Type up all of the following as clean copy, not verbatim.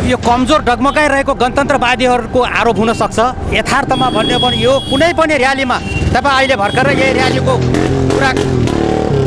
यो कमजोर डगमगाइरहेको गणतन्त्रवादीहरूको आरोप हुन सक्छ। यथार्थमा भन्यो भने यो कुनै पनि र्यालीमा तपाईँ अहिले भर्खर यही र्यालीको कुरा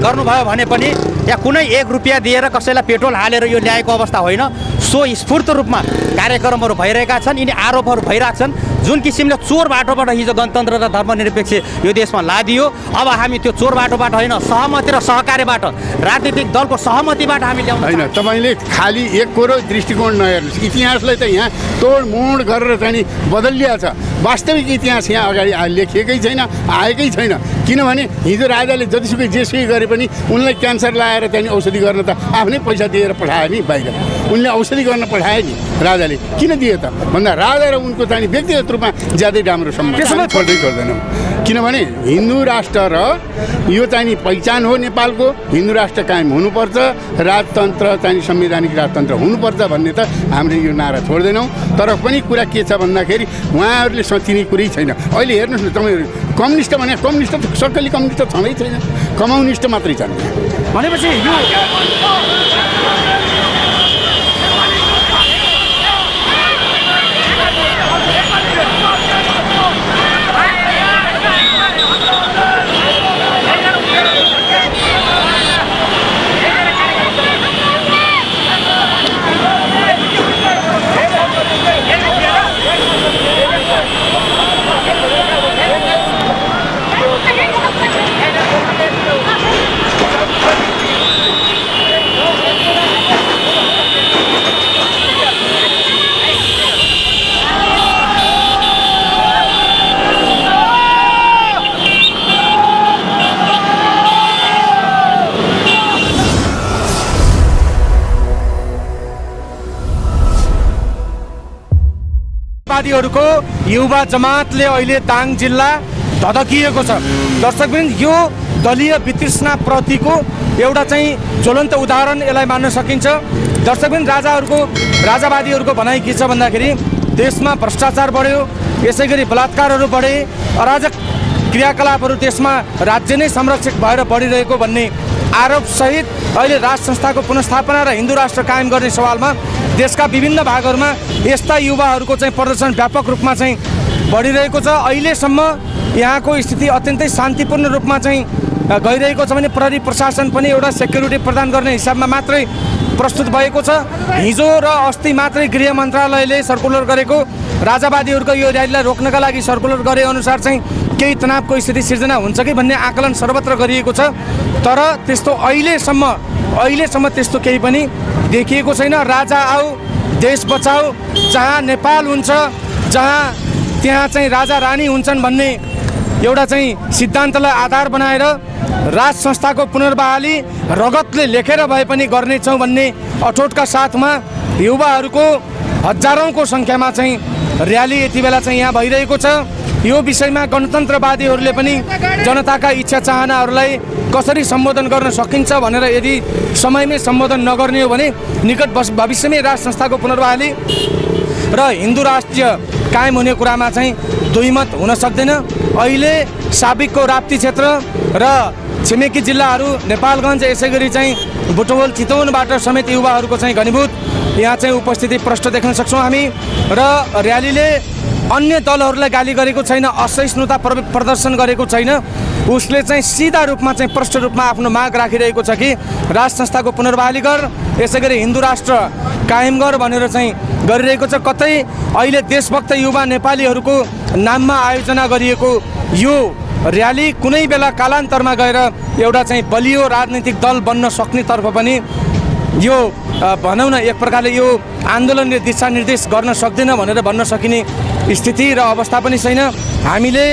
गर्नुभयो भने पनि या कुनै 1 रुपियाँ दिएर कसैलाई पेट्रोल हालेर यो ल्याएको अवस्था होइन। स्वस्फूर्त रूपमा कार्यक्रमहरू भइरहेका छन्। यिनी आरोपहरू भइरहेछन्। जुन किसिमले चोर बाटोबाट हिजो गणतन्त्र र धर्मनिरपेक्ष यो देशमा लादियो, अब हामी त्यो चोर बाटोबाट होइन, सहमति र सहकार्यबाट, राजनीतिक दलको सहमतिबाट हामी ल्याउनु होइन। तपाईँले खालि एक कोरो दृष्टिकोण नहेर्नुहोस्। इतिहासलाई त यहाँ तोडमोड गरेर चाहिँ बदलिया छ। वास्तविक इतिहास यहाँ अगाडि लेखिएकै छैन, आएकै छैन। किनभने हिजो राजाले जतिसुकै जेसुकै गरे पनि उनलाई क्यान्सर लाएर त्यहाँदेखि औषधि गर्न त आफ्नै पैसा दिएर पठायो नि बाहिर। उनले औषधि गर्न पठाए नि राजाले। किन दिए त भन्दा राजा र उनको चाहिँ व्यक्तिगत रूपमा ज्यादै राम्रो सम्बन्ध छोड्दैनौँ। किनभने हिन्दू राष्ट्र र यो चाहिँ पहिचान हो नेपालको। हिन्दू राष्ट्र कायम हुनुपर्छ, राजतन्त्र चाहिँ संवैधानिक राजतन्त्र हुनुपर्छ भन्ने त हामीले यो नारा छोड्दैनौँ। तर पनि कुरा के छ भन्दाखेरि उहाँहरूले सचिने कुरै छैन। अहिले हेर्नुहोस् न, तपाईँहरू कम्युनिस्ट भने कम्युनिस्ट त सक्कली कम्युनिस्ट छँदै छैन, कम्युनिस्ट मात्रै छन्। भनेपछि यो वादीहरूको युवा जमातले अहिले दाङ जिल्ला धधकिएको छ। दर्शकवृन्द, यो दलीय वितृष्णा प्रतिको एउटा चाहिँ ज्वलन्त उदाहरण यसलाई मान्न सकिन्छ। दर्शकवृन्द, राजावादीहरूको भनाइ के छ भन्दाखेरि देशमा भ्रष्टाचार बढ्यो, यसै गरी बलात्कारहरू बढे, अराजक क्रियाकलापहरू देशमा राज्य नै संरक्षक भएर बढिरहेको भन्ने आरोपसहित अहिले राज संस्थाको पुनर्स्थापना र हिन्दू राष्ट्र कायम गर्ने सवालमा देशका विभिन्न भागहरूमा यस्ता युवाहरूको चाहिँ प्रदर्शन व्यापक रूपमा चाहिँ बढिरहेको छ। अहिलेसम्म यहाँको स्थिति अत्यन्तै शान्तिपूर्ण रूपमा चाहिँ गइरहेको छ भने प्रहरी प्रशासन पनि एउटा सेक्युरिटी प्रदान गर्ने हिसाबमा मात्रै प्रस्तुत भएको छ। हिजो र अस्ति मात्रै गृह मन्त्रालयले सर्कुलर गरेको राजावादीहरूको यो र्यालीलाई रोक्नका लागि सर्कुलर गरे अनुसार चाहिँ केही तनावको स्थिति सिर्जना हुन्छ कि भन्ने आकलन सर्वत्र गरिएको छ। तर त्यस्तो अहिलेसम्म त्यस्तो केही पनि देखिएको छैन। राजा आऊ देश बचाऊ, जहाँ नेपाल हुन्छ त्यहाँ चाहिँ राजा रानी हुन्छन् भन्ने एउटा चाहिँ सिद्धान्तलाई आधार बनाएर राज संस्थाको पुनर्बहाली रगतले लेखेर भए पनि गर्नेछौँ भन्ने अठोटका साथमा युवाहरूको हजारौँको सङ्ख्यामा चाहिँ र्याली यति बेला चाहिँ यहाँ भइरहेको छ। यो विषयमा गणतन्त्रवादीहरूले पनि जनताका इच्छा चाहनाहरूलाई कसरी सम्बोधन गर्न सकिन्छ भनेर यदि समयमै सम्बोधन नगर्ने हो भने निकट भविष्यमै राज संस्थाको पुनर्बहाली र हिन्दू राष्ट्र कायम हुने कुरामा चाहिँ दुईमत हुन सक्दैन। अहिले साबिकको राप्ती क्षेत्र र छिमेकी जिल्लाहरू नेपालगञ्ज, यसै गरी चाहिँ बुटवल चितवनबाट समेत युवाहरूको चाहिँ घनीभूत यहाँ चाहिँ उपस्थिति प्रष्ट देख्न सक्छौँ हामी। र र्यालीले अन्य दलहरूलाई गाली गरेको छैन, असहिष्णुता प्रदर्शन गरेको छैन। उसले चाहिँ सिधा रूपमा चाहिँ प्रष्ट रूपमा आफ्नो माग राखिरहेको छ कि राज संस्थाको पुनर्बहाली गर, यसै गरी हिन्दू राष्ट्र कायम गर भनेर चाहिँ गरिरहेको छ। कतै अहिले देशभक्त युवा नेपालीहरूको नाममा आयोजना गरिएको यो र्याली कुनै बेला कालान्तरमा गएर एउटा चाहिँ बलियो राजनीतिक दल बन्न सक्नेतर्फ पनि यो भनौँ न एक प्रकारले यो आन्दोलनले दिशानिर्देश गर्न सक्दैन भनेर भन्न सकिने स्थिति र अवस्था पनि छैन। हामीले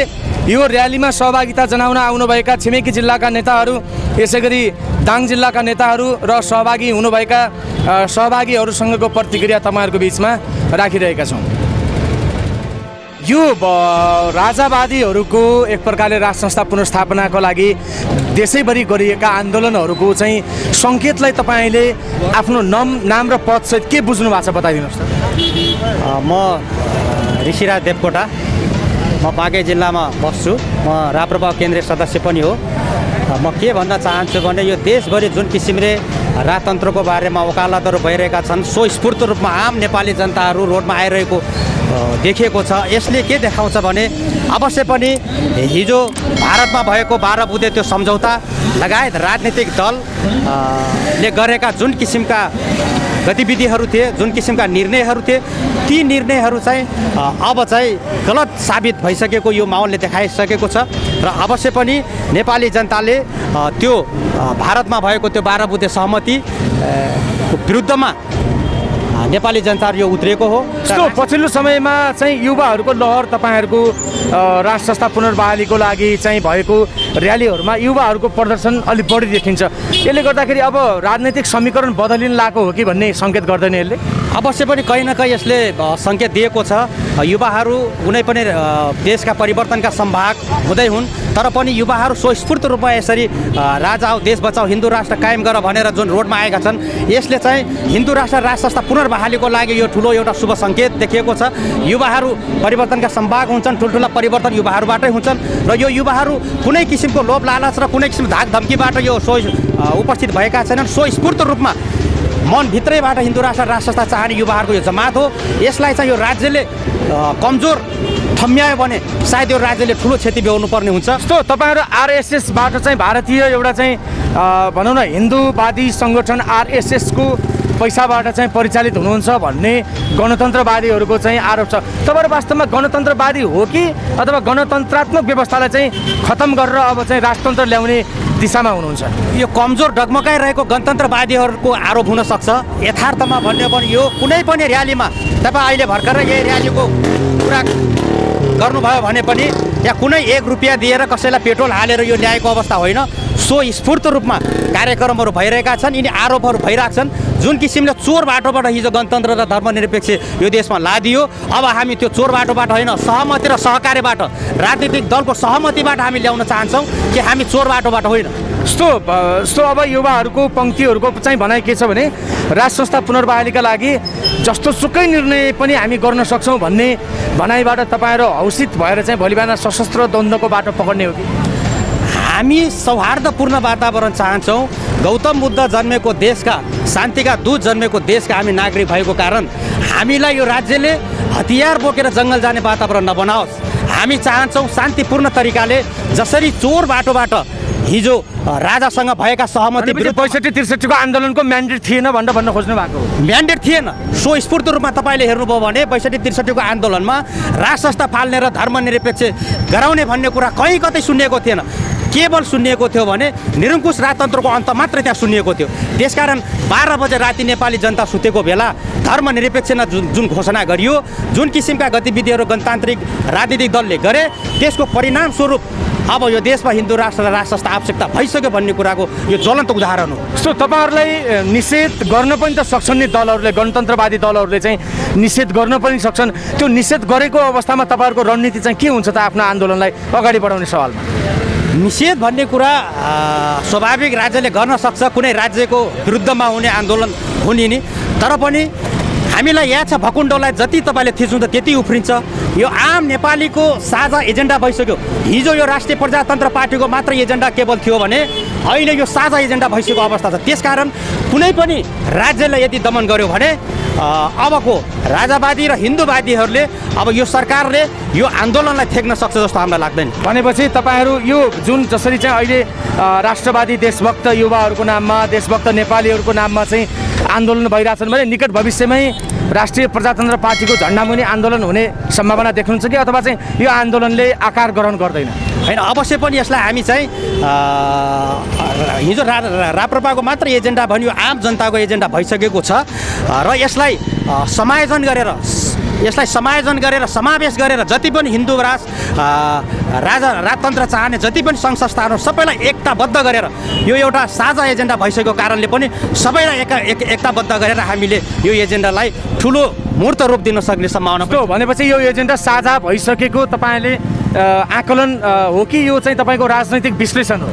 यो र्यालीमा सहभागिता जनाउन आउनुभएका छिमेकी जिल्लाका नेताहरू, यसै गरी दाङ जिल्लाका नेताहरू र सहभागी हुनुभएका सहभागीहरूसँगको प्रतिक्रिया तपाईँहरूको बिचमा राखिरहेका छौँ। यो राजावादीहरूको एक प्रकारले राज संस्था पुनर्स्थापनाको लागि देशैभरि गरिएका आन्दोलनहरूको चाहिँ सङ्केतलाई तपाईँले आफ्नो नाम र पदसहित के बुझ्नु भएको छ बताइदिनुहोस् त। म ऋषिराज देवकोटा, म बाँके जिल्लामा बस्छु। म राप्रपा केन्द्रीय सदस्य पनि हो। म के भन्न चाहन्छु भने यो देशभरि जुन किसिमले राजतन्त्रको बारेमा वकालतहरू भइरहेका छन् स्वस्फूर्त रूपमा आम नेपाली जनताहरू रोडमा आइरहेको देखिएको छ। यसले के देखाउँछ भने अवश्य पनि हिजो भारतमा भएको 12 बुँदे त्यो सम्झौता लगायत राजनीतिक दलले गरेका जुन किसिमका गतिविधिहरू थिए, जुन किसिमका निर्णयहरू थिए, ती निर्णयहरू चाहिँ अब चाहिँ गलत साबित भइसकेको यो माहौलले देखाइसकेको छ र अवश्य पनि नेपाली जनताले त्यो भारतमा भएको त्यो 12 बुँदे सहमति विरुद्धमा नेपाली जनताहरू यो उत्रेको हो। यस्तो पछिल्लो समयमा चाहिँ युवाहरूको लहर तपाईँहरूको राष्ट्र संस्था पुनर्बहालीको लागि चाहिँ भएको र्यालीहरूमा युवाहरूको प्रदर्शन अलिक बढी देखिन्छ। यसले गर्दाखेरि अब राजनैतिक समीकरण बदलिन लागेको हो कि भन्ने सङ्केत गर्दैन यसले? अवश्य पनि कहीँ न कहीँ यसले सङ्केत दिएको छ। युवाहरू कुनै पनि देशका परिवर्तनका सम्भाग हुँदै हुन्, तर पनि युवाहरू स्वस्फूर्त रूपमा यसरी राजा आओ देश बचाओ हिन्दू राष्ट्र कायम गर भनेर जुन रोडमा आएका छन्, यसले चाहिँ हिन्दू राष्ट्र राष्ट्र संस्था पुनर्बहालीको लागि यो ठुलो एउटा शुभ सङ्केत देखिएको छ। युवाहरू परिवर्तनका सम्भाग हुन्छन्, ठुल्ठुला परिवर्तन युवाहरूबाटै हुन्छन् र यो युवाहरू कुनै किसिमको लोभ लालच र कुनै किसिमको धाक धम्कीबाट यो उपस्थित भएका छैनन्। स्वस्फूर्त रूपमा मनभित्रैबाट हिन्दू राष्ट्र राष्ट्र संस्था चाहने युवाहरूको यो जमात हो। यसलाई चाहिँ यो राज्यले कमजोर थम्यायो भने सायद यो राज्यले ठुलो क्षति बेहोर्नु पर्ने हुन्छ। जस्तो तपाईँहरू आरएसएसबाट चाहिँ भारतीय एउटा चाहिँ भनौँ न हिन्दूवादी सङ्गठन आरएसएसको पैसाबाट चाहिँ परिचालित हुनुहुन्छ भन्ने गणतन्त्रवादीहरूको चाहिँ आरोप छ। तपाईँहरू वास्तवमा गणतन्त्रवादी हो कि अथवा गणतन्त्रात्मक व्यवस्थालाई चाहिँ खतम गरेर अब चाहिँ राजतन्त्र ल्याउने दिशामा हुनुहुन्छ? यो कमजोर डगमगाइरहेको गणतन्त्रवादीहरूको आरोप हुन सक्छ। यथार्थमा भन्यो भने यो कुनै पनि र्यालीमा तपाईँ अहिले भर्खर यही र्यालीको कुरा गर्नुभयो भने पनि यहाँ कुनै 1 रुपियाँ दिएर कसैलाई पेट्रोल हालेर यो ल्याएको अवस्था होइन। स्वस्फूर्त रूपमा कार्यक्रमहरू भइरहेका छन्, यिनी आरोपहरू भइरहेछन्। जुन किसिमले चोर बाटोबाट हिजो गणतन्त्र र धर्मनिरपेक्ष यो देशमा लादियो, अब हामी त्यो चोर बाटोबाट होइन सहमति र सहकार्यबाट राजनीतिक दलको सहमतिबाट हामी ल्याउन चाहन्छौँ कि हामी चोर बाटोबाट होइन। यस्तो अब युवाहरूको पङ्क्तिहरूको चाहिँ भनाइ के छ भने राष्ट्र संस्था पुनर्बहालीका लागि जस्तो सुकै निर्णय पनि हामी गर्न सक्छौँ भन्ने भनाइबाट तपाईँहरू हौसित भएर चाहिँ भोलि बिहान सशस्त्र द्वन्द्वको बाटो पक्ड्ने हो कि? हामी सौहार्दपूर्ण वातावरण चाहन्छौँ। गौतम बुद्ध जन्मेको देशका, शान्तिका दूत जन्मेको देशका हामी नागरिक भएको कारण हामीलाई यो राज्यले हतियार बोकेर जङ्गल जाने वातावरण नबनाओस्। हामी चाहन्छौँ शान्तिपूर्ण तरिकाले जसरी चोर बाटोबाट हिजो राजासँग भएका सहमति ६५-६३ को आन्दोलनको म्यान्डेट थिएन भनेर भन्न खोज्नु भएको हो? म्यान्डेट थिएन। स्वस्फूर्त रूपमा तपाईँले हेर्नुभयो भने ६५-६३ को आन्दोलनमा राष्ट्र संस्था फाल्ने र धर्मनिरपेक्ष गराउने भन्ने कुरा कहीँ कतै सुनिएको थिएन। केवल सुनिएको थियो भने निरङ्कुश राजतन्त्रको अन्त मात्रै त्यहाँ सुनिएको थियो। त्यसकारण 12 बजे राति नेपाली जनता सुतेको बेला धर्मनिरपेक्ष जुन घोषणा गरियो, जुन किसिमका गतिविधिहरू गणतान्त्रिक राजनीतिक दलले गरे, त्यसको परिणामस्वरूप अब यो देशमा हिन्दू राष्ट्र र राष्ट्र संस्था आवश्यकता भइसक्यो भन्ने कुराको यो ज्वलन्त उदाहरण हो। सो तपाईँहरूलाई निषेध गर्न पनि त सक्छन् नि दलहरूले, गणतन्त्रवादी दलहरूले चाहिँ निषेध गर्न पनि सक्छन्। त्यो निषेध गरेको अवस्थामा तपाईँहरूको रणनीति चाहिँ के हुन्छ त आफ्नो आन्दोलनलाई अगाडि बढाउने सवालमा? निषेध भन्ने कुरा स्वाभाविक राज्यले गर्न सक्छ, कुनै राज्यको विरुद्धमा हुने आन्दोलन हुने नि, तर पनि हामीलाई याद छ भकुण्डोलाई जति तपाईँले थिच्नुहुन्छ त्यति उफ्रिन्छ। यो आम नेपालीको साझा एजेन्डा भइसक्यो। हिजो यो राष्ट्रिय प्रजातन्त्र पार्टीको मात्र एजेन्डा केवल थियो भने अहिले यो साझा एजेन्डा भइसकेको अवस्था छ। त्यसकारण कुनै पनि राज्यले यदि दमन गर्यो भने अबको राजावादी र हिन्दूवादीहरूले अब यो सरकारले यो आन्दोलनलाई थेक्न सक्छ जस्तो हामीलाई लाग्दैन। भनेपछि तपाईँहरू यो जुन जसरी चाहिँ अहिले राष्ट्रवादी देशभक्त युवाहरूको नाममा, देशभक्त नेपालीहरूको नाममा चाहिँ आन्दोलन भइरहेछन् भने निकट भविष्यमै राष्ट्रिय प्रजातन्त्र पार्टीको झन्डामुनि आन्दोलन हुने सम्भावना देख्नुहुन्छ कि अथवा चाहिँ यो आन्दोलनले आकार ग्रहण गर्दैन? होइन, अवश्य पनि यसलाई हामी चाहिँ हिजो राप्रपाको मात्र एजेन्डा भन्यो, आम जनताको एजेन्डा भइसकेको छ र यसलाई समायोजन गरेर समावेश गरेर जति पनि हिन्दू राजतन्त्र चाहने जति पनि सङ्घ संस्थाहरू सबैलाई एकताबद्ध गरेर यो एउटा साझा एजेन्डा भइसकेको कारणले पनि सबैलाई एकताबद्ध गरेर हामीले यो एजेन्डालाई ठुलो मूर्त रूप दिन सक्ने सम्भावना छ। भनेपछि यो एजेन्डा साझा भइसकेको तपाईँले आकलन हो कि यो चाहिँ तपाईँको राजनैतिक विश्लेषण हो?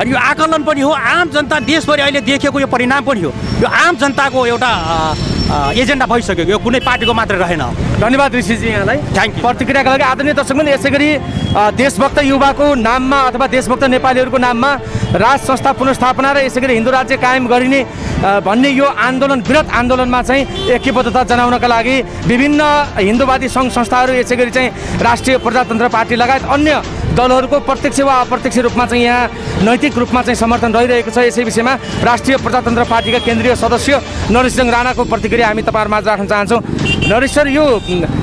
अनि यो आकलन पनि हो, आम जनता देशभरि अहिले देखेको यो परिणाम पनि हो। यो आम जनताको एउटा एजेन्डा भइसक्यो, यो कुनै पार्टीको मात्रै रहेन। धन्यवाद ऋषिजी यहाँलाई Thank you. प्रतिक्रियाका लागि। आदरणीय दर्शकबिन, यसै गरी देशभक्त युवाको नाममा अथवा देशभक्त नेपालीहरूको नाममा राज संस्था पुनर्स्थापना र यसै गरी हिन्दू राज्य कायम गरिने भन्ने यो आन्दोलन, वृहत आन्दोलनमा चाहिँ ऐक्यबद्धता जनाउनका लागि विभिन्न हिन्दूवादी सङ्घ संस्थाहरू, यसै गरी चाहिँ राष्ट्रिय प्रजातन्त्र पार्टी लगायत अन्य दलहरूको प्रत्यक्ष वा अप्रत्यक्ष रूपमा चाहिँ यहाँ नैतिक रूपमा चाहिँ समर्थन रहिरहेको छ। यसै विषयमा राष्ट्रिय प्रजातन्त्र पार्टीका केन्द्रीय सदस्य नरेशजङ राणाको प्रतिक्रिया हामी तपाईँहरूमाझ राख्न चाहन्छौँ। नरेश सर, यो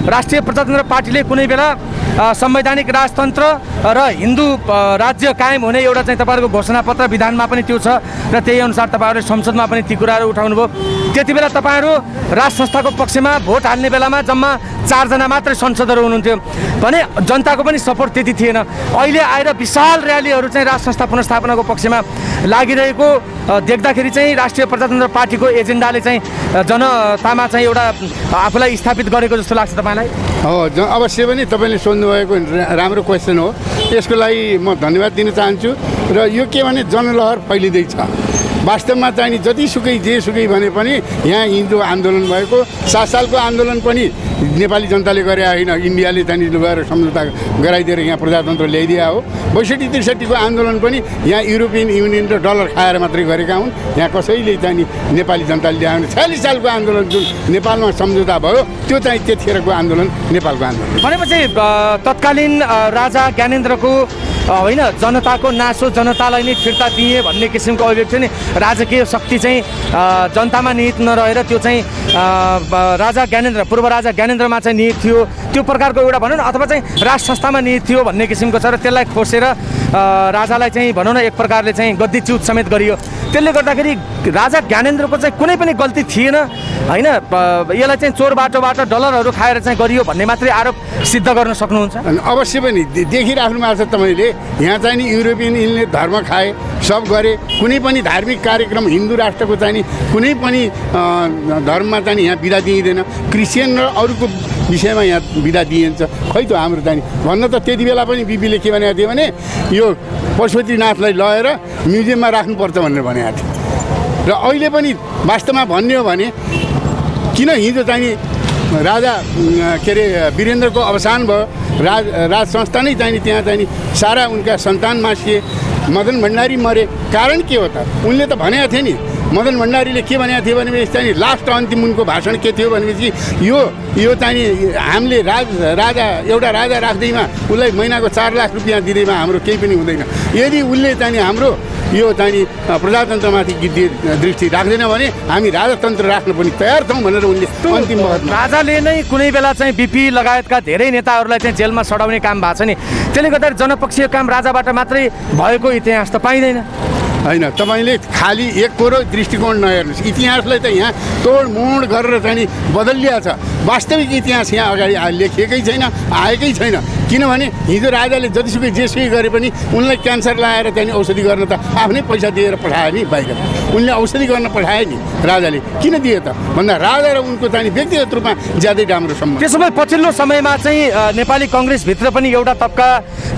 राष्ट्रिय प्रजातन्त्र पार्टीले कुनै बेला संवैधानिक राजतन्त्र र हिन्दू राज्य कायम हुने एउटा चाहिँ तपाईँहरूको घोषणापत्र विधानमा पनि त्यो छ र त्यही अनुसार तपाईँहरूले संसदमा पनि ती कुराहरू उठाउनुभयो। त्यति बेला तपाईँहरू राज संस्थाको पक्षमा भोट हाल्ने बेलामा जम्मा 4 जना मात्रै संसदहरू हुनुहुन्थ्यो भने जनताको पनि सपोर्ट त्यति थिएन। अहिले आएर विशाल र्यालीहरू चाहिँ राज संस्था पुनर्स्थापनाको पक्षमा लागिरहेको देख्दाखेरि चाहिँ राष्ट्रिय प्रजातन्त्र पार्टीको एजेन्डाले चाहिँ जनतामा चाहिँ एउटा आफूलाई स्थापित गरेको जस्तो लाग्छ तपाईँलाई? हो, अवश्य पनि तपाईँले सोध्नुभएको राम्रो क्वेसन हो। यसको लागि म धन्यवाद दिन चाहन्छु। र यो के भने जनलहर फैलिँदैछ। वास्तवमा चाहिँ नि जतिसुकै जेसुकै भने पनि यहाँ हिन्दू आन्दोलन भएको 7 सालको आन्दोलन पनि नेपाली जनताले गरे होइन, इन्डियाले चाहिँ गएर सम्झौता गराइदिएर यहाँ प्रजातन्त्र ल्याइदिया हो। 62-63 को आन्दोलन पनि यहाँ युरोपियन युनियन र डलर खाएर मात्रै गरेका हुन्। यहाँ कसैले चाहिँ नि नेपाली जनताले ल्याउने 46 सालको आन्दोलन जुन नेपालमा सम्झौता भयो त्यो चाहिँ त्यतिखेरको आन्दोलन नेपालको आन्दोलन भनेपछि तत्कालीन राजा ज्ञानेन्द्रको होइन जनताको नासो जनतालाई नै फिर्ता दिए भन्ने किसिमको अभिव्यक्ति नि राजकीय शक्ति चाहिँ जनतामा निहित नरहेर त्यो चाहिँ राजा ज्ञानेन्द्र, पूर्व राजा ज्ञानेन्द्रमा चाहिँ निहित थियो, त्यो प्रकारको एउटा भनौँ न, अथवा चाहिँ राज संस्थामा निहित थियो भन्ने किसिमको छ र त्यसलाई खोसेर राजालाई चाहिँ भनौँ न एक प्रकारले चाहिँ गद्दीच्युत समेत गरियो। त्यसले गर्दाखेरि राजा ज्ञानेन्द्रको चाहिँ कुनै पनि गल्ती थिएन होइन, यसलाई चाहिँ चोर बाटोबाट डलरहरू खाएर चाहिँ गरियो भन्ने मात्रै आरोप सिद्ध गर्न सक्नुहुन्छ? अवश्य पनि देखिराख्नु भएको छ तपाईँले। यहाँ चाहिँ नि युरोपियन युनियनले धर्म खाए, सब गरे। कुनै पनि धार्मिक कार्यक्रम हिन्दू राष्ट्रको चाहिँ नि कुनै पनि धर्ममा चाहिँ यहाँ बिदा दिइँदैन। क्रिस्चियन र अरूको विषयमा यहाँ बिदा दिइन्छ। खै त हाम्रो चाहिँ भन्न त त्यति बेला पनि बिपीले के भनेको थियो भने यो पशुपतिनाथलाई लगेर म्युजियममा राख्नुपर्छ भनेर भनेको थियो। र अहिले पनि वास्तवमा भन्ने हो भने किन हिजो चाहिँ नि राजा के अरे वीरेन्द्रको अवसान भयो, राज संस्था नै चाहिँ नि त्यहाँ चाहिँ नि सारा उनका सन्तान मासिए, मदन भण्डारी मरे। कारण के हो त? उनले त भनेको थियो नि, मदन भण्डारीले के भनेको थियो भनेपछि चाहिँ लास्ट अन्तिम उनको भाषण के थियो भनेपछि यो चाहिँ हामीले राजा एउटा राजा राख्दैमा उसलाई महिनाको 4 लाख रुपियाँ दिँदैमा हाम्रो केही पनि हुँदैन। यदि उसले चाहिँ हाम्रो यो चाहिँ प्रजातन्त्रमाथि दृष्टि राख्दैन भने हामी राजतन्त्र राख्न पनि तयार छौँ भनेर उनले अन्तिम राजाले नै कुनै बेला चाहिँ बिपी लगायतका धेरै नेताहरूलाई चाहिँ जेलमा सडाउने काम भएको छ नि, त्यसले गर्दा जनपक्षीय काम राजाबाट मात्रै भएको इतिहास त पाइँदैन होइन। तपाईँले खालि एक कोरो दृष्टिकोण नहेर्नुहोस्, इतिहासलाई त यहाँ तोडमोड गरेर चाहिँ नि बदलिया छ। वास्तविक इतिहास यहाँ अगाडि लेखिएकै छैन, आएकै छैन। किनभने हिजो राजाले जतिसुकै जेसुकै गरे पनि उनलाई क्यान्सर लगाएर चाहिँ औषधि गर्न त आफ्नै पैसा दिएर पठायो नि बाहिर। उनले औषधि गर्न पठाए नि राजाले, किन दिए त भन्दा राजा र उनको चाहिँ व्यक्तिगत रूपमा ज्यादै राम्रो सम्बन्ध। त्यसो भए पछिल्लो समयमा चाहिँ नेपाली कङ्ग्रेसभित्र पनि एउटा तबका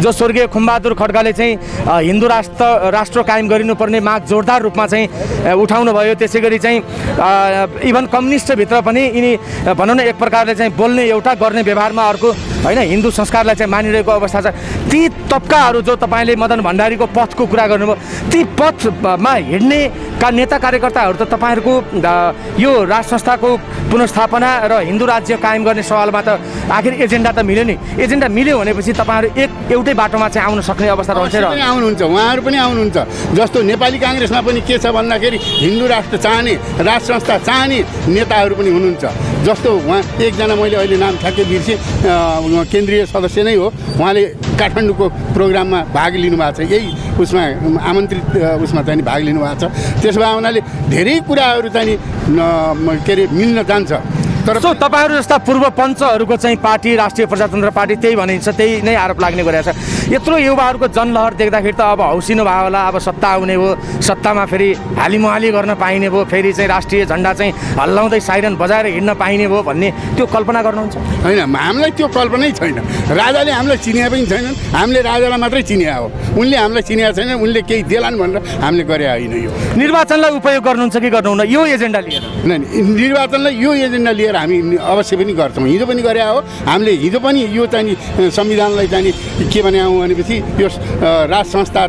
जो स्वर्गीय खुमबहादुर खड्काले चाहिँ हिन्दू राष्ट्र कायम गरिनुपर्ने माग जोरदार रूपमा चाहिँ उठाउनु भयो। त्यसै गरी चाहिँ इभन कम्युनिस्टभित्र पनि यिनी भनौँ न एक प्रकारले चाहिँ बोल्ने एउटा गर्ने व्यवहारमा अर्को होइन, हिन्दू संस्कारलाई चाहिँ मानिरहेको अवस्था छ। ती तबकाहरू जो तपाईँले मदन भण्डारीको पथको कुरा गर्नुभयो, ती पथमा हिँड्ने नेता कार्यकर्ताहरू त तपाईँहरूको यो राज संस्थाको पुनर्स्थापना र हिन्दू राज्य कायम गर्ने सवालमा त आखिर एजेन्डा त मिल्यो नि। एजेन्डा मिल्यो भनेपछि तपाईँहरू एउटै बाटोमा चाहिँ आउन सक्ने अवस्था रहन्छ र आउनुहुन्छ, उहाँहरू पनि आउनुहुन्छ। जस्तो नेपाली काङ्ग्रेसमा पनि के छ भन्दाखेरि हिन्दू राष्ट्र चाहने, राज संस्था चाहने नेताहरू पनि हुनुहुन्छ। जस्तो उहाँ एकजना मैले अहिले नाम ठ्याक्कै बिर्सेँ, केन्द्रीय सदस्य नै हो, उहाँले काठमाडौँको प्रोग्राममा भाग लिनुभएको छ, यही उसमा आमन्त्रित उसमा चाहिँ भाग लिनुभएको छ। त्यसो भए उनीहरूले धेरै कुराहरू चाहिँ के अरे मिल्न जान्छ। तर सो तपाईँहरू जस्ता पूर्व पञ्चहरूको चाहिँ पार्टी राष्ट्रिय प्रजातन्त्र पार्टी त्यही भनिन्छ, त्यही नै आरोप लाग्ने गरेको छ। यत्रो युवाहरूको जनलहर देख्दाखेरि त अब हौसिनु भयो होला, अब सत्ता आउने हो, सत्तामा फेरि हालिमुहाली गर्न पाइने भयो, फेरि चाहिँ राष्ट्रिय झन्डा चाहिँ हल्लाउँदै साइरन बजाएर हिँड्न पाइने भयो भन्ने त्यो कल्पना गर्नुहुन्छ? होइन, हामीलाई त्यो कल्पनै छैन। राजाले हामीलाई चिनिया पनि छैनन्, हामीले राजालाई मात्रै चिनिया हो। उनले हामीलाई चिनिया छैन, उनले केही देलान् भनेर हामीले गरे होइन। यो निर्वाचनलाई उपयोग गर्नुहुन्छ कि गर्नुहुन्न यो एजेन्डा लिएर? नै निर्वाचनलाई यो एजेन्डा लिएर हामी अवश्य पनि गर्छौँ। हिजो पनि गरे हो हामीले। हिजो पनि यो चाहिँ संविधानलाई चाहिँ के भने भनेपछि यो राज संस्था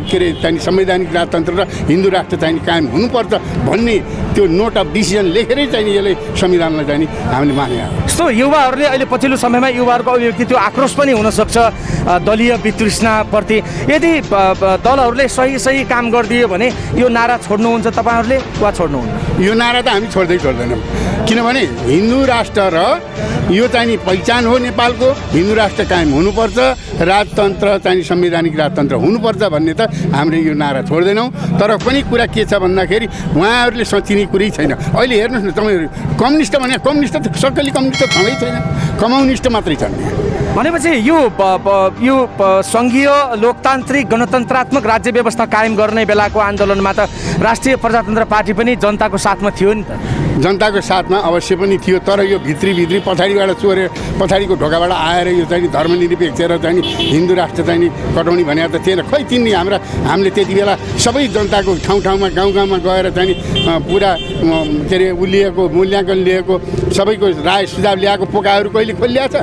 के अरे चाहिँ संवैधानिक राजतन्त्र र हिन्दू राष्ट्र चाहिँ कायम हुनुपर्छ भन्ने त्यो नोट अफ डिसिजन लेखेरै चाहिँ यसले संविधानलाई चाहिँ हामीले माने। सो युवाहरूले अहिले पछिल्लो समयमा युवाहरूको अभिव्यक्ति त्यो आक्रोश पनि हुनसक्छ दलीय वितृष्णाप्रति। यदि दलहरूले सही काम गरिदियो भने यो नारा छोड्नुहुन्छ तपाईँहरूले वा छोड्नुहुन्न? यो नारा त हामी छोड्दैनौँ, किनभने हिन्दू राष्ट्र र यो चाहिँ पहिचान हो नेपालको। हिन्दू राष्ट्र कायम हुनुपर्छ, राजतन्त्र चाहिँ संवैधानिक राजतन्त्र हुनुपर्छ भन्ने त हामीले यो नारा छोड्दैनौँ। तर पनि कुरा के छ भन्दाखेरि उहाँहरूले सोचिने कुरै छैन। अहिले हेर्नुहोस् न तपाईँहरू, कम्युनिस्ट भने कम्युनिस्ट त सक्कली कम्युनिस्ट त छँदै छैन, कम्युनिस्ट मात्रै छन्। भनेपछि यो सङ्घीय लोकतान्त्रिक गणतन्त्रात्मक राज्य व्यवस्था कायम गर्ने बेलाको आन्दोलनमा त राष्ट्रिय प्रजातन्त्र पार्टी पनि जनताको साथमा थियो नि त? जनताको साथमा अवश्य पनि थियो, तर यो भित्री पछाडिबाट चोरेर पछाडिको ढोकाबाट आएर यो चाहिँ धर्मनिरपेक्ष र चाहिँ हिन्दू राष्ट्र चाहिँ कटाउने भने त थिएन। खै तिनले हामीले त्यति बेला सबै जनताको ठाउँमा गाउँमा गएर चाहिँ पुरा के अरे लिएको मूल्याङ्कन लिएको सबैको राय सुझाव ल्याएको पोकाहरू कहिले खोलिया छ?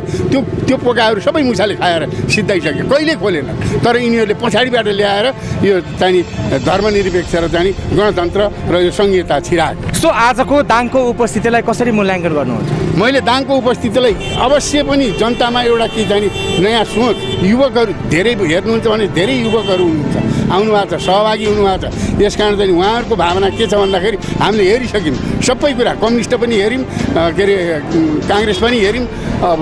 त्यो पोकाहरू सबै मुसाले खाएर सिद्धाइसक्यो, कहिले खोलेन। तर यिनीहरूले पछाडिबाट ल्याएर यो चाहिँ धर्मनिरपेक्ष र चाहिँ गणतन्त्र र यो सङ्घीयता छिराएको। सो आजको दाङको उपस्थितिलाई कसरी मूल्याङ्कन गर्नुहुन्छ? मैले दाङको उपस्थितिलाई अवश्य पनि जनतामा एउटा के चाहिँ नयाँ सोच, युवकहरू धेरै हेर्नुहुन्छ भने धेरै युवकहरू हुनुहुन्छ, आउनुभएको छ, सहभागी हुनुभएको छ। त्यस कारण चाहिँ उहाँहरूको भावना के छ भन्दाखेरि हामीले हेरिसक्यौँ सबै कुरा। कम्युनिस्ट पनि हेऱ्यौँ, के अरे काङ्ग्रेस पनि हेऱ्यौँ, अब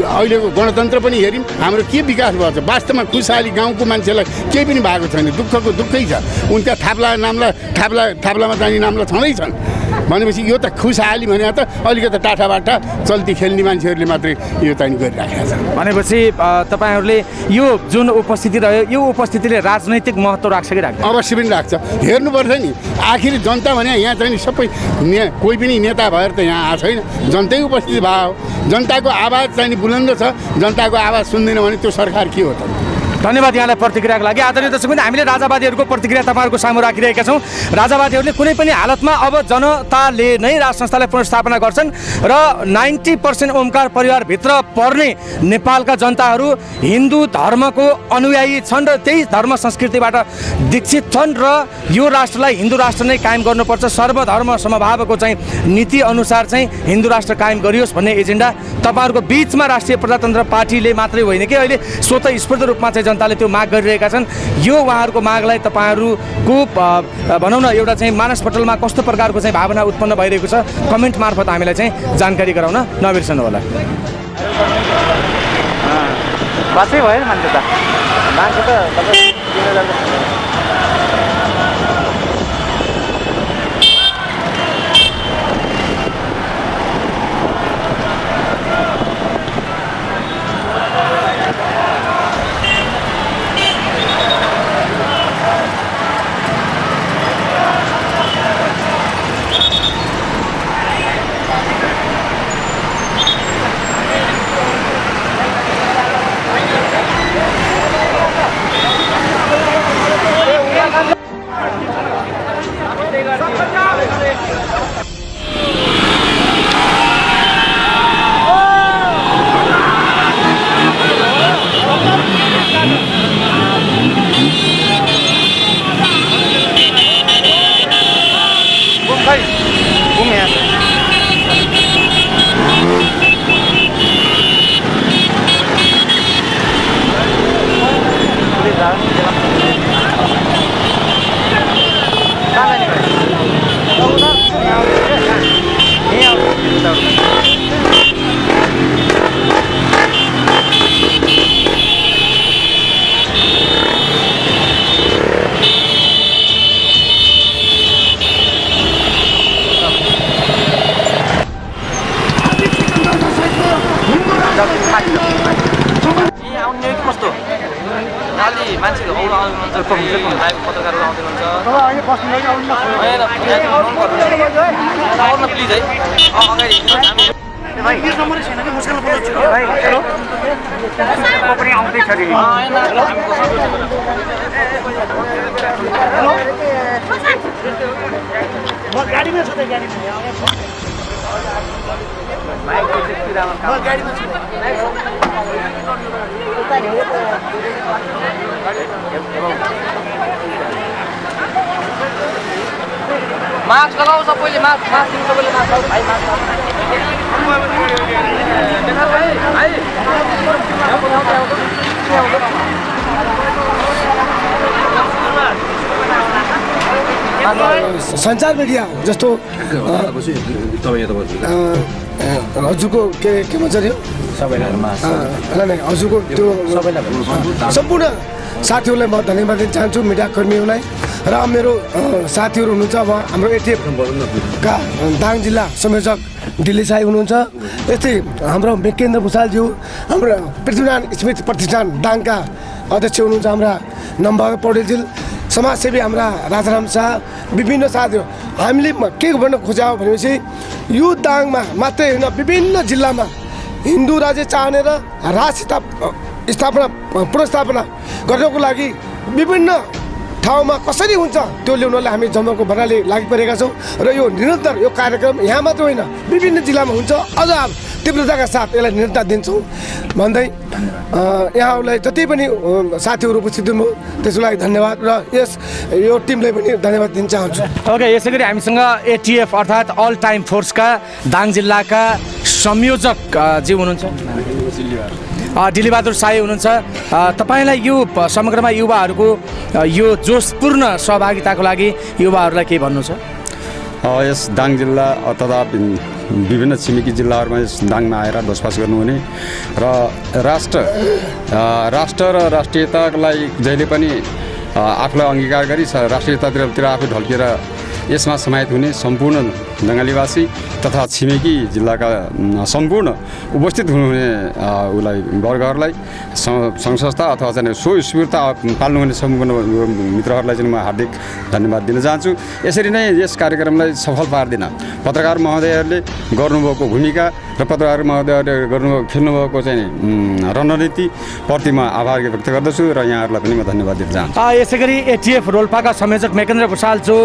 अहिलेको गणतन्त्र पनि हेऱ्यौँ। हाम्रो के विकास भएको छ? वास्तवमा खुसहाली गाउँको मान्छेलाई केही पनि भएको छैन, दुःखको दुःखै छ। उनका थाप्लामा जाने नामलाई छँदै छन् भनेपछि यो त खुसहाली भने त अलिकति टाठाबाट चल्ती खेल्ने मान्छेहरूले मात्रै यो चाहिँ गरिराखेका छन्। भनेपछि तपाईँहरूले यो जुन उपस्थिति रह्यो यो उपस्थितिले राजनैतिक महत्त्व राख्छ कि राख्छ? अवश्य पनि राख्छ। हेर्नुपर्छ नि, आखिर जनता भने यहाँ चाहिँ सबै कोही पनि नेता भएर त यहाँ आएको छैन, जनतै उपस्थित भयो। जनताको आवाज चाहिँ बुलन्द छ, जनताको आवाज सुन्दैन भने त्यो सरकार के हो त? धन्यवाद यहाँलाई प्रतिक्रियाको लागि। आदरणीय दर्शकवृन्द, हामीले राजावादीहरूको प्रतिक्रिया तपाईँहरूको सामु राखिरहेका छौँ। राजावादीहरूले कुनै पनि हालतमा अब जनताले नै राज संस्थालाई पुनर्स्थापना गर्छन् र 90% ओमकार परिवारभित्र पर्ने नेपालका जनताहरू हिन्दू धर्मको अनुयायी छन् र त्यही धर्म संस्कृतिबाट दीक्षित छन् र यो राष्ट्रलाई हिन्दू राष्ट्र नै कायम गर्नुपर्छ, सर्वधर्म समभावको चाहिँ नीति अनुसार चाहिँ हिन्दू राष्ट्र कायम गरियोस् भन्ने एजेन्डा तपाईँहरूको बिचमा राष्ट्रिय प्रजातन्त्र पार्टीले मात्रै होइन कि अहिले स्वतःस्फूर्त रूपमा चाहिँ जनताले त्यो माग गरिरहेका छन्। यो उहाँहरूको मागलाई तपाईँहरूको भनौँ न एउटा चाहिँ मानसपटलमा कस्तो प्रकारको चाहिँ भावना उत्पन्न भइरहेको छ कमेन्ट मार्फत हामीलाई चाहिँ जानकारी गराउन नबिर्सनु होला। बसै भयो मान्छे त आउने कस्तो खालि मान्छेहरू आउनुहुन्छ पत्रकारहरू आउँदै प्लिज है मास्क लगाऊ सबैले मास्क दिनु सबैले मास्क लगाऊ भाइ मास्क सञ्चार मिडिया जस्तो हजुरको के भन्छ अरे हजुरको त्यो सम्पूर्ण साथीहरूलाई म धन्यवाद दिन चाहन्छु मिडियाकर्मीहरूलाई र मेरो साथीहरू हुनुहुन्छ अब हाम्रो एटिएफका दाङ जिल्ला संयोजक दिल्ली साई हुनुहुन्छ यस्तै हाम्रो मेकेन्द्र भुषालज्यू हाम्रो पृथ्वीनारायण स्मृति प्रतिष्ठान दाङका अध्यक्ष हुनुहुन्छ हाम्रा नम्बहादुर पौडेलज्यू समाजसेवी हाम्रा राजाराम शाह विभिन्न साथीहरू हामीले के भन्न खोज्या हो भनेपछि यो दाङमा मात्रै होइन विभिन्न जिल्लामा हिन्दू राज्य चाहने र राष्ट्र स्थापना पुनर्स्थापना गर्नको लागि विभिन्न ठाउँमा कसरी हुन्छ त्यो ल्याउनलाई हामी जमको भन्नाले लागिपरेका छौँ र यो निरन्तर यो कार्यक्रम यहाँ मात्र होइन विभिन्न जिल्लामा हुन्छ अझ तीव्रताका साथ यसलाई निरन्तर दिन्छौँ भन्दै यहाँहरूलाई जति पनि साथीहरू उपस्थित हुनुभयो त्यसको लागि धन्यवाद र यो टिमलाई पनि धन्यवाद दिन चाहन्छु। ओके, यसै गरी हामीसँग एटिएफ अर्थात् अल टाइम फोर्सका दाङ जिल्लाका संयोजक जी हुनुहुन्छ दिलीबहादुर साई हुनुहुन्छ। तपाईँलाई यो समग्रमा युवाहरूको यो जोसपूर्ण सहभागिताको लागि युवाहरूलाई के भन्नु छ? यस दाङ जिल्ला तथा विभिन्न छिमेकी जिल्लाहरूमा यस दाङमा आएर बसोबास गर्नुहुने र राष्ट्र र राष्ट्रियतालाई जहिले पनि आफूलाई अङ्गीकार गरी राष्ट्रियतातिर आफू ढल्किएर यसमा समाहित हुने सम्पूर्ण बङ्गालीवासी तथा छिमेकी जिल्लाका सम्पूर्ण उपस्थित हुनुहुने उसलाई वर्गहरूलाई सङ्घ संस्था अथवा चाहिँ स्वस्फूर्ता पाल्नुहुने सम्पूर्ण मित्रहरूलाई चाहिँ म हार्दिक धन्यवाद दिन चाहन्छु। यसरी नै यस कार्यक्रमलाई सफल पार्दिन पत्रकार महोदयहरूले गर्नुभएको भूमिका र पत्रकार महोदयहरूले खेल्नुभएको चाहिँ रणनीतिप्रति म आभार व्यक्त गर्दछु र यहाँहरूलाई पनि म धन्यवाद दिन चाहन्छु। यसै गरी एटिएफ रोल्पाका संयोजक मेकेन्द्र भुषाल जो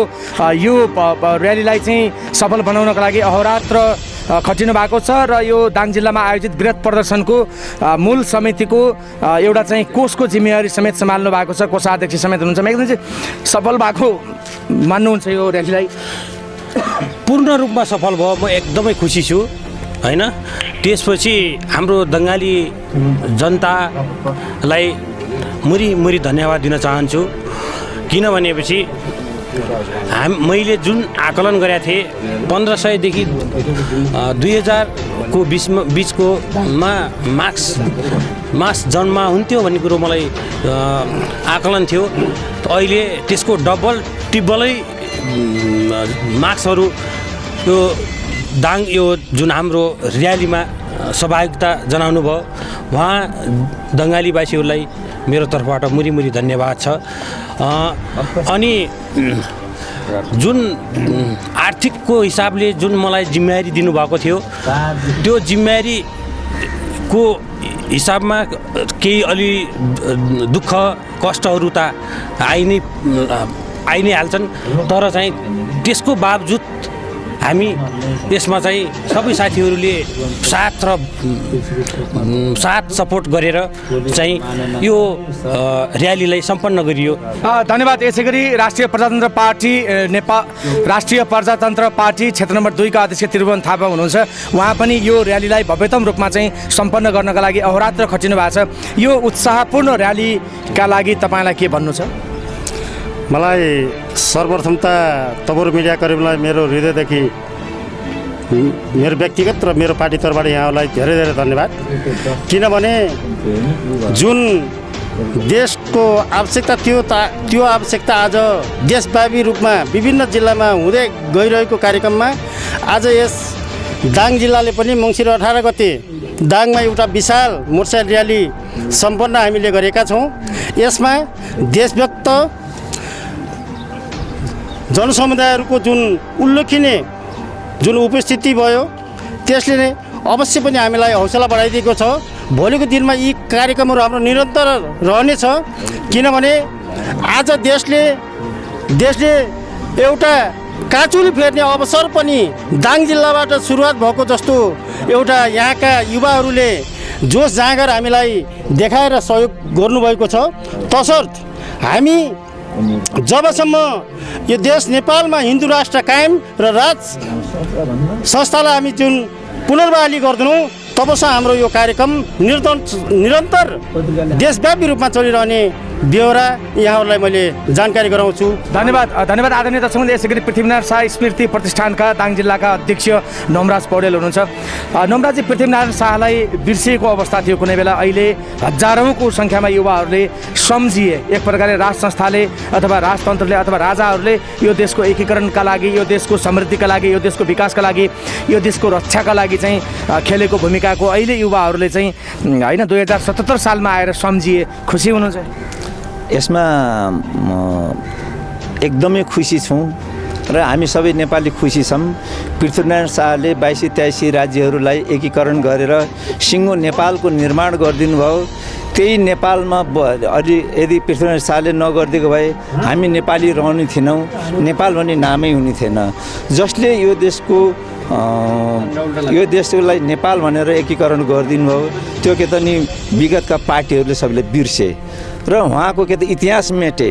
यो र्यालीलाई चाहिँ सफल बनाउनको लागि अहोरात्र खटिनु भएको छ र यो दाङ जिल्लामा आयोजित वृहत प्रदर्शनको मूल समितिको एउटा चाहिँ कोषको जिम्मेवारी समेत सम्हाल्नु भएको छ, कोषाध्यक्ष समेत हुनुहुन्छ। एकदम चाहिँ सफल भएको मान्नुहुन्छ यो र्यालीलाई? पूर्ण रूपमा सफल भयो, म एकदमै खुसी छु होइन। त्यसपछि हाम्रो दङ्गाली जनतालाई मुरी धन्यवाद दिन चाहन्छु, किनभनेपछि मैले जुन आकलन गरेका थिएँ 1500देखि 2000को बिचकोमा मास जन्म हुन्थ्यो भन्ने कुरो मलाई आकलन थियो। अहिले त्यसको डबल टिब्बलै मार्क्सहरू यो दाङ यो जुन हाम्रो र्यालीमा सहभागिता जनाउनु भयो, उहाँ दङ्गालीवासीहरूलाई मेरो तर्फबाट मुरी धन्यवाद छ। अनि जुन आर्थिकको हिसाबले जुन मलाई जिम्मेवारी दिनुभएको थियो त्यो जिम्मेवारीको हिसाबमा केही अलि दुःख कष्टहरू त आइ नै हाल्छन्, तर चाहिँ त्यसको बावजुद हामी यसमा चाहिँ सबै साथीहरूले साथ सपोर्ट गरेर चाहिँ यो र्यालीलाई सम्पन्न गरियो। धन्यवाद। यसै गरी राष्ट्रिय प्रजातन्त्र पार्टी राष्ट्रिय प्रजातन्त्र पार्टी क्षेत्र नम्बर 2 का अध्यक्ष त्रिभुवन थापा हुनुहुन्छ। उहाँ पनि यो र्यालीलाई भव्यतम रूपमा चाहिँ सम्पन्न गर्नका लागि अहोरात्र खटिनु भएको छ। यो उत्साहपूर्ण र्यालीका लागि तपाईँलाई के भन्नु छ? मलाई सर्वप्रथम त तपाईँहरू मिडियाकर्मीलाई मेरो हृदयदेखि मेरो व्यक्तिगत र मेरो पार्टी तर्फबाट यहाँहरूलाई धेरै धेरै धन्यवाद, किनभने जुन देशको आवश्यकता थियो त्यो आवश्यकता आज देशव्यापी रूपमा विभिन्न जिल्लामा हुँदै गइरहेको कार्यक्रममा आज यस दाङ जिल्लाले पनि मङ्सिर 18 गते दाङमा एउटा विशाल मोटरसाइकल र्याली सम्पन्न हामीले गरेका छौँ। यसमा देशव्याप्त जनसमुदायहरूको जुन उल्लेखनीय जुन उपस्थिति भयो त्यसले नै अवश्य पनि हामीलाई हौसला बढाइदिएको छ। भोलिको दिनमा यी कार्यक्रमहरू हाम्रो निरन्तर रहनेछ, किनभने आज देशले एउटा काँचुली फेर्ने अवसर पनि दाङ जिल्लाबाट सुरुवात भएको जस्तो एउटा यहाँका युवाहरूले जोस जाँगर हामीलाई देखाएर सहयोग गर्नुभएको छ। तसर्थ हामी जबसम्म यो देश नेपालमा हिन्दू राष्ट्र कायम र राज संस्थालाई हामी जुन पुनर्बहाली गर्दैनौँ तबसम्म हाम्रो यो कार्यक्रम निरन्तर देशव्यापी रूपमा चलिरहने ब्यौरा यहाँहरूलाई मैले जानकारी गराउँछु। धन्यवाद आदरणीय दर्शकवृन्द। यसै गरी पृथ्वीनारायण शाह स्मृति प्रतिष्ठानका दाङ जिल्लाका अध्यक्ष नमराज पौडेल हुनुहुन्छ। नमराजी, पृथ्वीनारायण शाहलाई बिर्सिएको अवस्था थियो कुनै बेला, अहिले हजारौँको सङ्ख्यामा युवाहरूले सम्झिए। एक प्रकारले राज संस्थाले अथवा राजतन्त्रले अथवा राजाहरूले यो देशको एकीकरणका लागि, यो देशको समृद्धिका लागि, यो देशको विकासका लागि, यो देशको रक्षाका लागि चाहिँ खेलेको भूमिकाको अहिले युवाहरूले चाहिँ होइन 2077 सालमा आएर सम्झिए। खुसी हुनुहुन्छ? यसमा एकदमै खुसी छौँ र हामी सबै नेपाली खुसी छौँ। पृथ्वीनारायण शाहले 82-83 राज्यहरूलाई एकीकरण गरेर सिङ्गो नेपालको निर्माण गरिदिनु भयो। त्यही नेपालमा अलि यदि पृथ्वीनारायण शाहले नगरिदिएको भए हामी नेपाली रहने थिएनौँ, नेपाल भन्ने नामै हुने थिएन। जसले यो देशलाई नेपाल भनेर एकीकरण गरिदिनु भयो, त्यो के त नि विगतका पार्टीहरूले सबैले बिर्से र उहाँको के त इतिहास मेटे।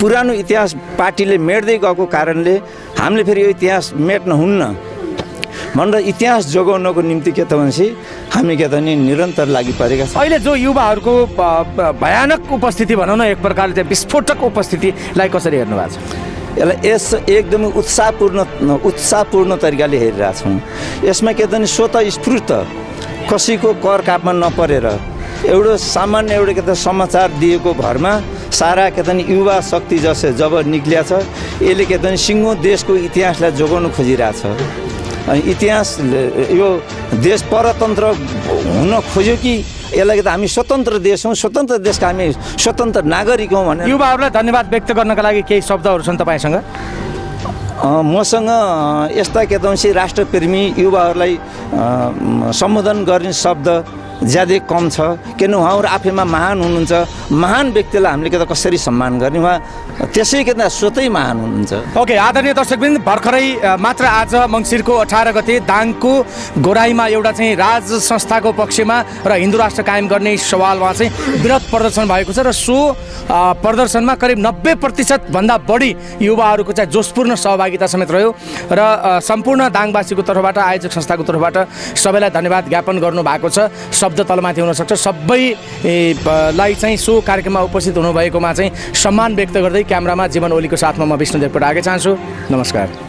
पुरानो इतिहास पार्टीले मेट्दै गएको कारणले हामीले फेरि यो इतिहास मेट्न हुन्न भनेर इतिहास जोगाउनको निम्ति के त भनेपछि हामी के त नि निरन्तर लागि परेका छौँ। अहिले जो युवाहरूको भयानक उपस्थिति भनौँ न, एक प्रकारले चाहिँ विस्फोटक उपस्थितिलाई कसरी हेर्नु भएको छ? यसलाई एकदमै उत्साहपूर्ण तरिकाले हेरिरहेछौँ। यसमा के त नि स्वतः स्फूर्त कसैको कर कापमा नपरेर एउटा सामान्य एउटा के त समाचार दिएको भरमा सारा के त नि युवा शक्ति जसो जब निक्लिया छ, यसले के त नि सिङ्गो देशको इतिहासलाई जोगाउन खोजिरहेछ। अनि इतिहास यो देश परतन्त्र हुन खोज्यो कि यसलाई त हामी स्वतन्त्र देश हौँ, स्वतन्त्र देशका हामी स्वतन्त्र नागरिक हौँ भनेर। युवाहरूलाई धन्यवाद व्यक्त गर्नका लागि केही शब्दहरू छन् तपाईँसँग? मसँग यस्ता के त राष्ट्रप्रेमी युवाहरूलाई सम्बोधन गर्ने शब्द ज्यादै कम छ, किन उहाँहरू आफैमा महान हुनुहुन्छ। महान व्यक्तिलाई हामीले के त कसरी सम्मान गर्ने, उहाँ त्यसै के त स्वतै महान हुनुहुन्छ। ओके, आदरणीय दर्शकवृन्द, भर्खरै मात्र आज मङ्सिरको 18 गते दाङको गोराईमा एउटा चाहिँ राज संस्थाको पक्षमा र हिन्दू राष्ट्र कायम गर्ने सवालमा चाहिँ वृहत प्रदर्शन भएको छ र सो प्रदर्शनमा करिब 90% भन्दा बढी युवाहरूको चाहिँ जोसपूर्ण सहभागिता समेत रह्यो र सम्पूर्ण दाङवासीको तर्फबाट, आयोजक संस्थाको तर्फबाट सबैलाई धन्यवाद ज्ञापन गर्नु भएको छ। शब्द तलमाथि हुनसक्छ। सबैलाई चाहिँ सो कार्यक्रममा उपस्थित हुनुभएकोमा चाहिँ सम्मान व्यक्त गर्दै क्यामेरामा जीवन ओलीको साथमा म विष्णु देवकोटा आगे चाहन्छु। नमस्कार।